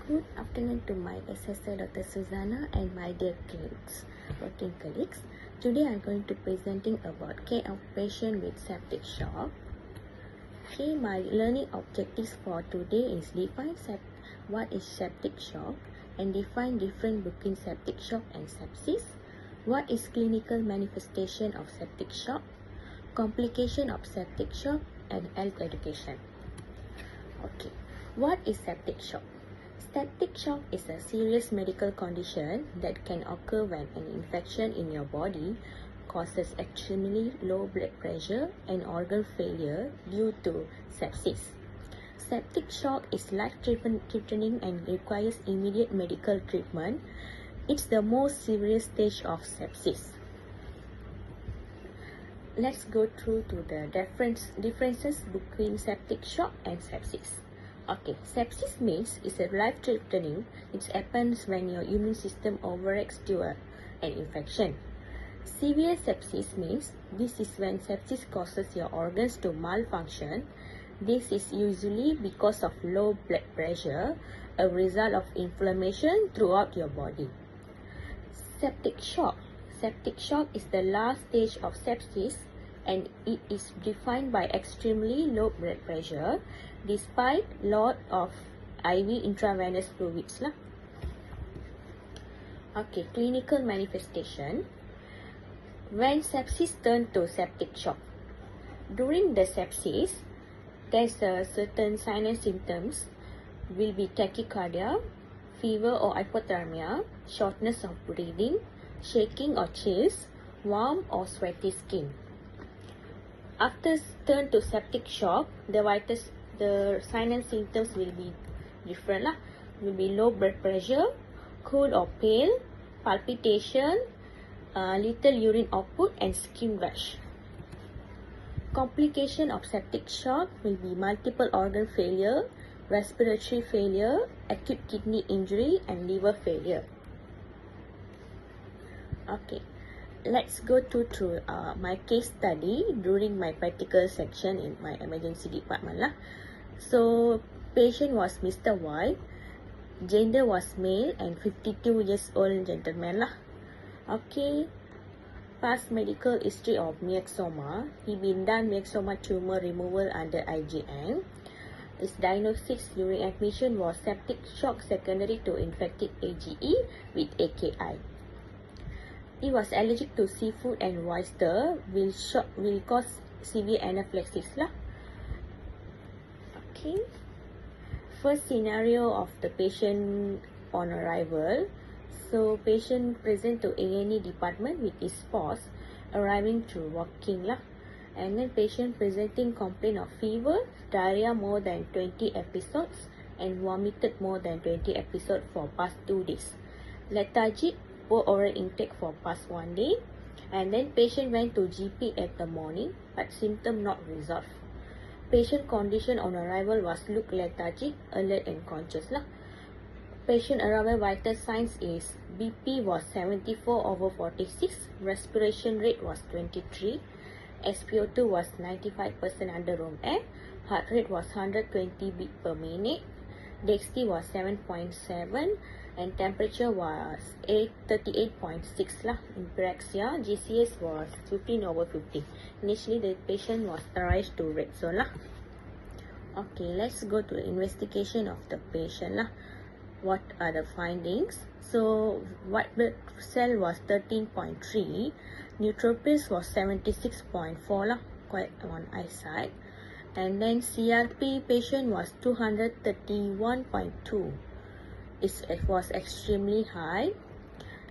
Good afternoon to my assessor Dr. Susanna and my dear working colleagues. Today I'm going to presenting about care of patient with septic shock. Okay, my learning objectives for today is define what is septic shock and define difference between septic shock and sepsis. What is clinical manifestation of septic shock, complication of septic shock, and health education. Okay, what is septic shock? Septic shock is a serious medical condition that can occur when an infection in your body causes extremely low blood pressure and organ failure due to sepsis. Septic shock is life-threatening and requires immediate medical treatment. It's the most serious stage of sepsis. Let's go through to the differences between septic shock and sepsis. Okay, sepsis means it's a life-threatening. It happens when your immune system overreacts to an infection. Severe sepsis means this is when sepsis causes your organs to malfunction. This is usually because of low blood pressure, a result of inflammation throughout your body. Septic shock. Septic shock is the last stage of sepsis, and it is defined by extremely low blood pressure despite lot of IV intravenous fluids lah. Okay, clinical manifestation. When sepsis turns to septic shock. During the sepsis, there's a certain sign and symptoms will be tachycardia, fever or hypothermia, shortness of breathing, shaking or chills, warm or sweaty skin. After turn to septic shock, the sign and symptoms will be different lah. Will be low blood pressure, cold or pale, palpitation, little urine output, and skin rash. Complication of septic shock will be multiple organ failure, respiratory failure, acute kidney injury, and liver failure. Okay. Let's go through my case study during my practical section in my emergency department lah. So, patient was Mr. Y, gender was male and 52 years old gentleman lah. Okay, past medical history of myxoma. He been done myxoma tumor removal under IGN. His diagnosis during admission was septic shock secondary to infected AGE with AKI. He was allergic to seafood and oyster, will cause severe anaphylaxis lah. Okay. First scenario of the patient on arrival. So patient present to A&E department with his spouse arriving through walking lah. And then patient presenting complaint of fever, diarrhea more than 20 episodes and vomited more than 20 episodes for past 2 days. Lethargic, poor oral intake for past 1 day, and then patient went to GP at the morning but symptom not resolved. Patient condition on arrival was look lethargic, alert and conscious lah. Patient arrival vital signs is BP was 74/46, respiration rate was 23, SpO2 was 95% under room air, heart rate was 120 beat per minute, dexty was 7.7, and temperature was 38.6 lah. In Praxia, GCS was 15/50. Initially, the patient was arrived to red zone lah. Okay, let's go to the investigation of the patient lah. What are the findings? So, white blood cell was 13.3, neutrophils was 76.4 lah, quite on eyesight. And then CRP patient was 231.2. It was extremely high.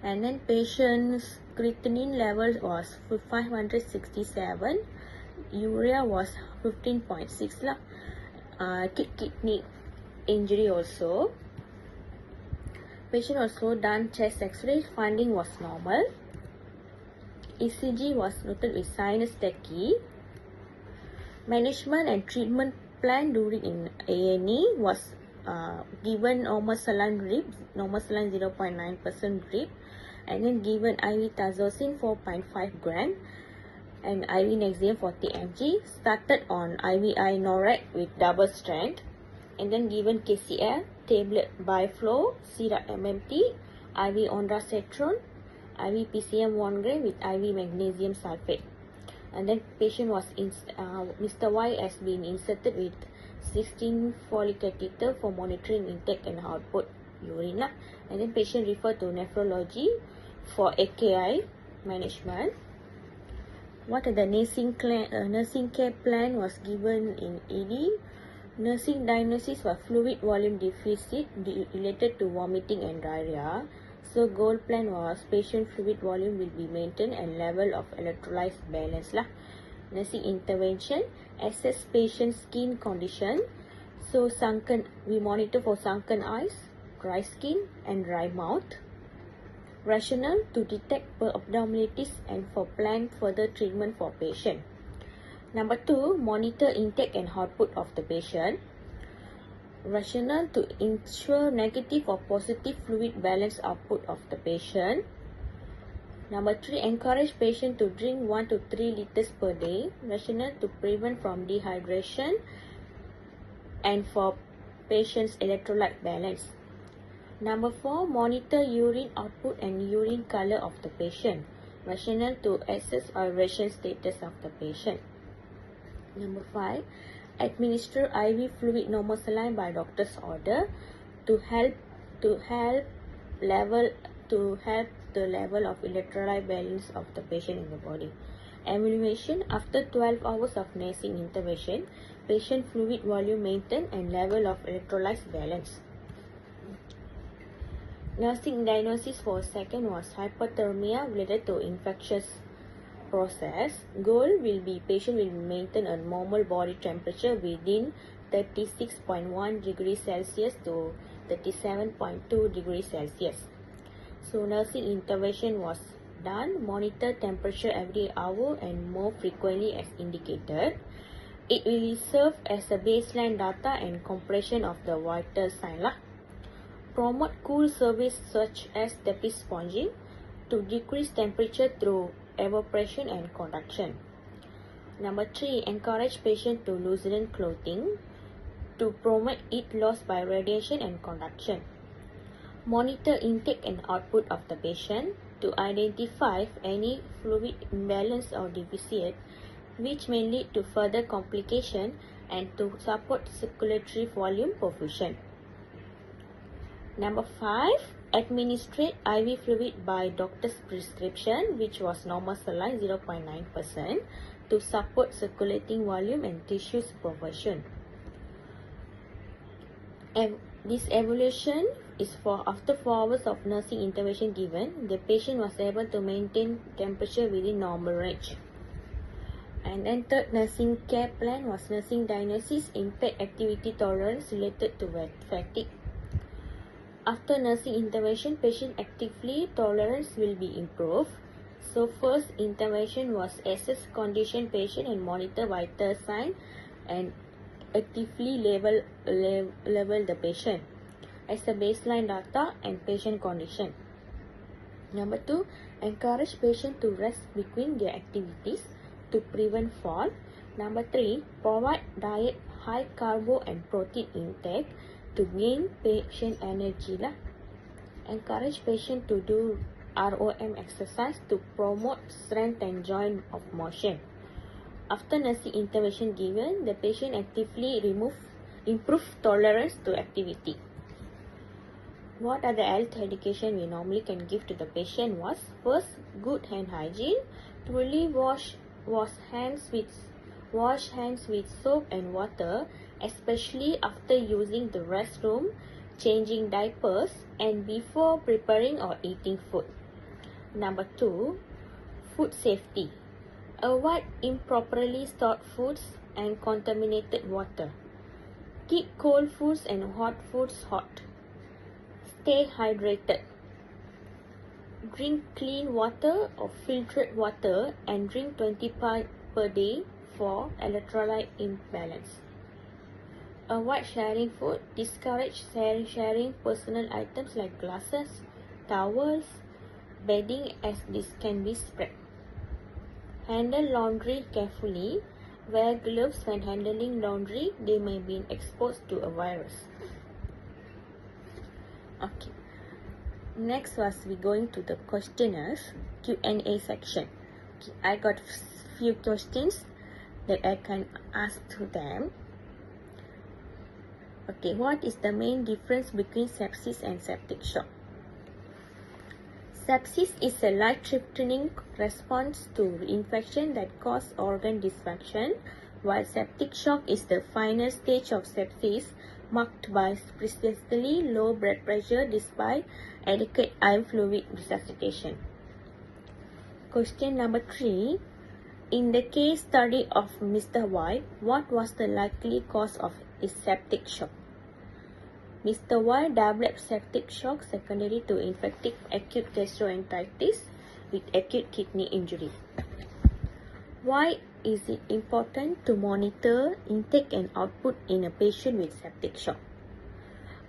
And then patient's creatinine level was 567. Urea was 15.6 lah. Kidney injury also. Patient also done chest x-ray. Finding was normal. ECG was noted with sinus tachy. Management and treatment plan during in A&E was given normal saline drip, normal saline 0.9% drip, and then given IV tazocin 4.5 gram and IV Nexium 40 mg. Started on IVI NORAC with double strength, and then given KCL tablet Biflow, syrup MMT, IV ondansetron, IV PCM 1 gram with IV magnesium sulfate. And then patient was Mr. Y has been inserted with 16 Foley catheter for monitoring intake and output urine lah. And then patient referred to nephrology for AKI management. What are the nursing care plan was given in ED? Nursing diagnosis was fluid volume deficit related to vomiting and diarrhea. So goal plan was patient fluid volume will be maintained and level of electrolytes balance lah. Nursing intervention, assess patient skin condition. So we monitor for sunken eyes, dry skin and dry mouth. Rationale to detect abnormalities and for plan further treatment for patient. Number 2, monitor intake and output of the patient. Rationale to ensure negative or positive fluid balance output of the patient. Number 3, encourage patient to drink 1 to 3 liters per day. Rationale to prevent from dehydration and for patient's electrolyte balance. Number 4, monitor urine output and urine color of the patient. Rationale to assess aeration status of the patient. Number 5, administer IV fluid normal saline by doctor's order to help the level of electrolyte balance of the patient in the body. Evaluation after 12 hours of nursing intervention, patient fluid volume maintained and level of electrolytes balance. Nursing diagnosis for second was hypothermia related to infectious process. Goal will be patient will maintain a normal body temperature within 36.1 degrees Celsius to 37.2 degrees Celsius. So nursing intervention was done. Monitor temperature every hour and more frequently as indicated. It will serve as a baseline data and compression of the vital sign lah. Promote cool service such as depth sponging to decrease temperature through evaporation and conduction. Number 3, encourage patient to loosen clothing to promote heat loss by radiation and conduction. Monitor intake and output of the patient to identify any fluid imbalance or deficit which may lead to further complication and to support circulatory volume perfusion. Number 5, administrate IV fluid by doctor's prescription, which was normal saline 0.9% to support circulating volume and tissue perfusion. And this evaluation is for after 4 hours of nursing intervention given, the patient was able to maintain temperature within normal range. And then third nursing care plan was nursing diagnosis, impaired activity tolerance related to fatigue. After nursing intervention, patient activity tolerance will be improved. So first intervention was assess condition patient and monitor vital sign and actively level the patient as a baseline data and patient condition. Number 2, encourage patient to rest between their activities to prevent fall. Number 3, provide diet high carbo and protein intake to gain patient energy lah. Encourage patient to do ROM exercise to promote strength and joint of motion. After nursing intervention given, the patient actively improve tolerance to activity. What are the health education we normally can give to the patient was first, good hand hygiene, truly wash hands with soap and water, especially after using the restroom, changing diapers, and before preparing or eating food. Number 2, food safety. Avoid improperly stored foods and contaminated water. Keep cold foods and hot foods hot. Stay hydrated. Drink clean water or filtered water and drink 20 pints per day for electrolyte imbalance. Avoid sharing food. Discourage sharing personal items like glasses, towels, bedding as this can be spread. Handle laundry carefully. Wear gloves when handling laundry. They may be exposed to a virus. Okay. Next was we going to the questionnaires Q&A section. Okay, I got few questions that I can ask to them. Okay, what is the main difference between sepsis and septic shock? Sepsis is a life-threatening response to infection that causes organ dysfunction, while septic shock is the final stage of sepsis marked by persistently low blood pressure despite adequate iron fluid resuscitation. Question number 3. In the case study of Mr. Y, what was the likely cause of his septic shock? Mr. Y developed septic shock secondary to infective acute gastroenteritis with acute kidney injury. Why is it important to monitor intake and output in a patient with septic shock?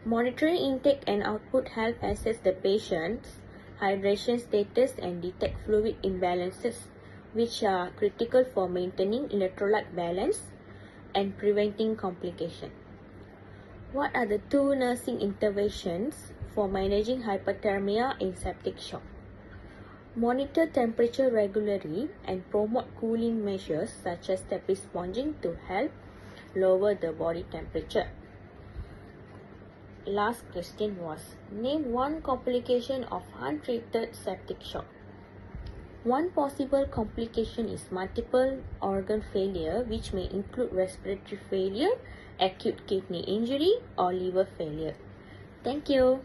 Monitoring intake and output help assess the patient's hydration status and detect fluid imbalances, which are critical for maintaining electrolyte balance and preventing complications. What are the 2 nursing interventions for managing hyperthermia in septic shock? Monitor temperature regularly and promote cooling measures such as tepid sponging to help lower the body temperature. Last question was, name 1 complication of untreated septic shock. One possible complication is multiple organ failure, which may include respiratory failure, acute kidney injury, or liver failure. Thank you.